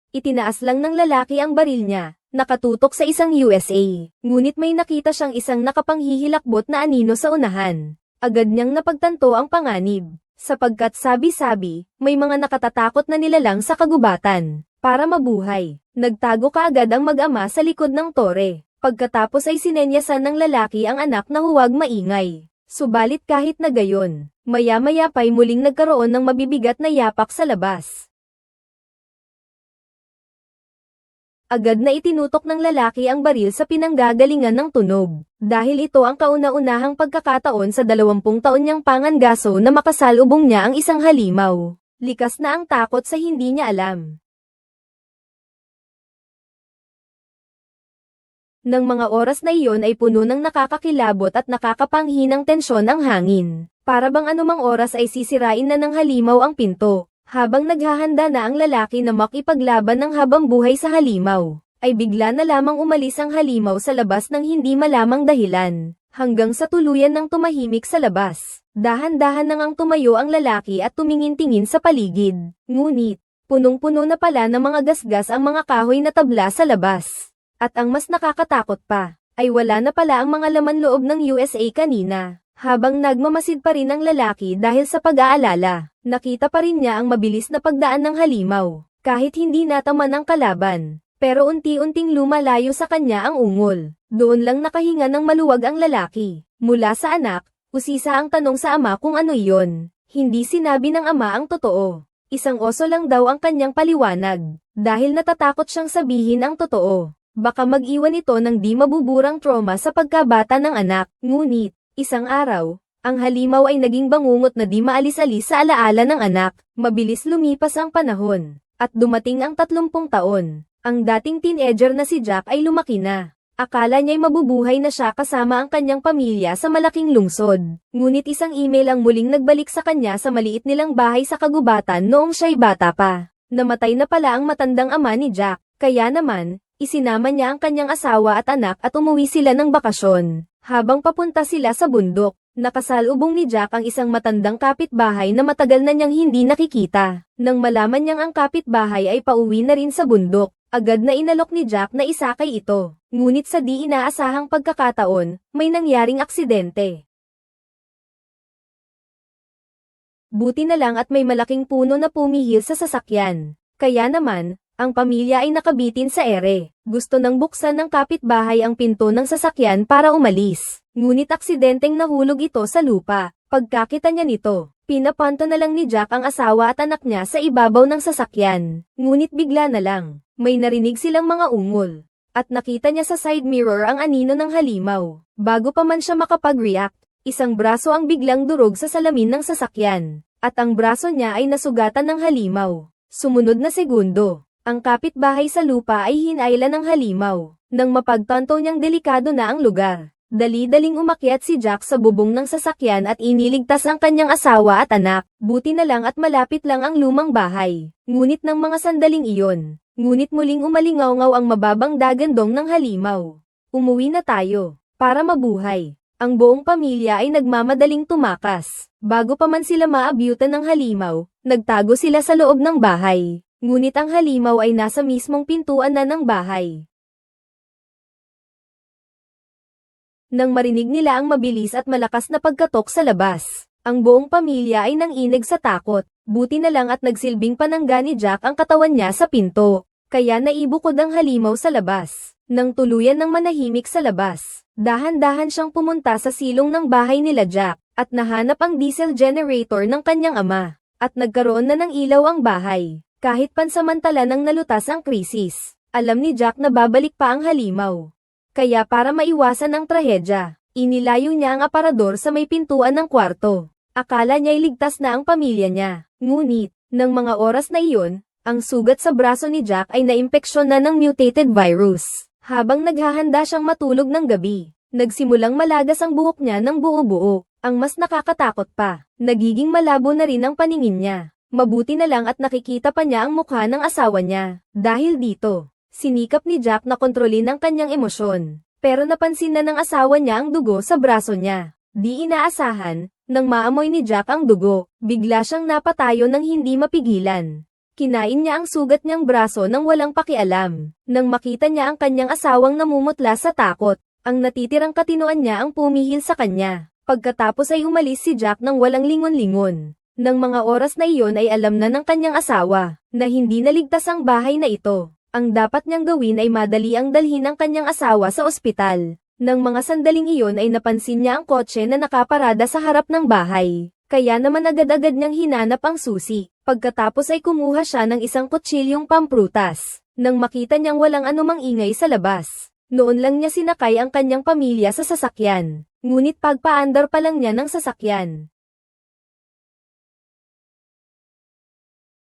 Itinaas lang ng lalaki ang baril niya, nakatutok sa isang USA. Ngunit may nakita siyang isang nakapanghihilakbot na anino sa unahan. Agad niyang napagtanto ang panganib, sapagkat sabi-sabi, may mga nakatatakot na nilalang sa kagubatan. Para mabuhay, nagtago kaagad ang mag-ama sa likod ng tore. Pagkatapos ay sinenyasan ng lalaki ang anak na huwag maingay. Subalit kahit na gayon, maya-maya pa'y muling nagkaroon ng mabibigat na yapak sa labas. Agad na itinutok ng lalaki ang baril sa pinanggagalingan ng tunog, dahil ito ang kauna-unahang pagkakataon sa 20 taon niyang pangangaso na makasalubong niya ang isang halimaw. Likas na ang takot sa hindi niya alam. Nang mga oras na iyon ay puno ng nakakakilabot at nakakapanghinang tensyon ang hangin. Para bang anumang oras ay sisirain na ng halimaw ang pinto. Habang naghahanda na ang lalaki na makipaglaban ng habang buhay sa halimaw, ay bigla na lamang umalis ang halimaw sa labas ng hindi malamang dahilan. Hanggang sa tuluyan ng tumahimik sa labas. Dahan-dahan nang ang tumayo ang lalaki at tumingin-tingin sa paligid. Ngunit, punong-puno na pala ng mga gasgas ang mga kahoy na tabla sa labas. At ang mas nakakatakot pa, ay wala na pala ang mga laman loob ng USA kanina. Habang nagmamasid pa rin ang lalaki dahil sa pag-aalala, nakita pa rin niya ang mabilis na pagdaan ng halimaw, kahit hindi nataman ang kalaban. Pero unti-unting lumalayo sa kanya ang ungol. Doon lang nakahinga ng maluwag ang lalaki. Mula sa anak, usisa ang tanong sa ama kung ano iyon. Hindi sinabi ng ama ang totoo. Isang oso lang daw ang kanyang paliwanag, dahil natatakot siyang sabihin ang totoo. Baka mag-iwan ito ng di mabuburang trauma sa pagkabata ng anak. Ngunit, isang araw, ang halimaw ay naging bangungot na di maalis-alis sa alaala ng anak. Mabilis lumipas ang panahon, at dumating ang 30 taon. Ang dating teenager na si Jack ay lumaki na. Akala niya'y mabubuhay na siya kasama ang kanyang pamilya sa malaking lungsod. Ngunit isang email ang muling nagbalik sa kanya sa maliit nilang bahay sa kagubatan noong siya'y bata pa. Namatay na pala ang matandang ama ni Jack, kaya naman, isinama niya ang kanyang asawa at anak at umuwi sila ng bakasyon. Habang papunta sila sa bundok, nakasalubong ni Jack ang isang matandang kapitbahay na matagal na niyang hindi nakikita. Nang malaman niyang ang kapitbahay ay pauwi na rin sa bundok, agad na inalok ni Jack na isakay ito. Ngunit sa di inaasahang pagkakataon, may nangyaring aksidente. Buti na lang at may malaking puno na pumihil sa sasakyan. Kaya naman, ang pamilya ay nakabitin sa ere. Gusto nang buksan ng kapitbahay ang pinto ng sasakyan para umalis. Ngunit aksidenteng nahulog ito sa lupa. Pagkakita niya nito, pinapanto na lang ni Jack ang asawa at anak niya sa ibabaw ng sasakyan. Ngunit bigla na lang, may narinig silang mga ungol. At nakita niya sa side mirror ang anino ng halimaw. Bago pa man siya makapag-react, isang braso ang biglang durog sa salamin ng sasakyan. At ang braso niya ay nasugatan ng halimaw. Sumunod na segundo, ang kapitbahay sa lupa ay hinailan ng halimaw. Nang mapagtanto niyang delikado na ang lugar, dali-daling umakyat si Jack sa bubong ng sasakyan at iniligtas ang kanyang asawa at anak. Buti na lang at malapit lang ang lumang bahay. Ngunit ng mga sandaling iyon, muling umalingaw-ngaw ang mababang dagandong ng halimaw. Umuwi na tayo, para mabuhay. Ang buong pamilya ay nagmamadaling tumakas. Bago pa man sila maabyutan ng halimaw, nagtago sila sa loob ng bahay. Ngunit ang halimaw ay nasa mismong pintuan na ng bahay. Nang marinig nila ang mabilis at malakas na pagkatok sa labas, ang buong pamilya ay nanginig sa takot. Buti na lang at nagsilbing panangga ni Jack ang katawan niya sa pinto, kaya naibukod ang halimaw sa labas. Nang tuluyan ng manahimik sa labas, dahan-dahan siyang pumunta sa silong ng bahay nila Jack, at nahanap ang diesel generator ng kanyang ama, at nagkaroon na ng ilaw ang bahay. Kahit pansamantala nang nalutas ang krisis, alam ni Jack na babalik pa ang halimaw. Kaya para maiwasan ang trahedya, inilayo niya ang aparador sa may pintuan ng kwarto. Akala niya'y ligtas na ang pamilya niya. Ngunit, ng mga oras na iyon, ang sugat sa braso ni Jack ay naimpeksyon na ng mutated virus. Habang naghahanda siyang matulog ng gabi, nagsimulang malagas ang buhok niya ng buo-buo. Ang mas nakakatakot pa, nagiging malabo na rin ang paningin niya. Mabuti na lang at nakikita pa niya ang mukha ng asawa niya. Dahil dito, sinikap ni Jack na kontrolin ang kanyang emosyon. Pero napansin na ng asawa niya ang dugo sa braso niya. Di inaasahan, nang maamoy ni Jack ang dugo, bigla siyang napatayo ng hindi mapigilan. Kinain niya ang sugat niyang braso nang walang pakialam. Nang makita niya ang kanyang asawang namumutla sa takot, ang natitirang katinoan niya ang pumihil sa kanya. Pagkatapos ay umalis si Jack nang walang lingon-lingon. Nang mga oras na iyon ay alam na ng kanyang asawa, na hindi naligtas ang bahay na ito. Ang dapat niyang gawin ay madali ang dalhin ang kanyang asawa sa ospital. Nang mga sandaling iyon ay napansin niya ang kotse na nakaparada sa harap ng bahay. Kaya naman agad-agad niyang hinanap ang susi. Pagkatapos ay kumuha siya ng isang kutsilyong pamprutas. Nang makita niyang walang anumang ingay sa labas, noon lang niya sinakay ang kanyang pamilya sa sasakyan. Ngunit pagpaandar pa lang niya ng sasakyan,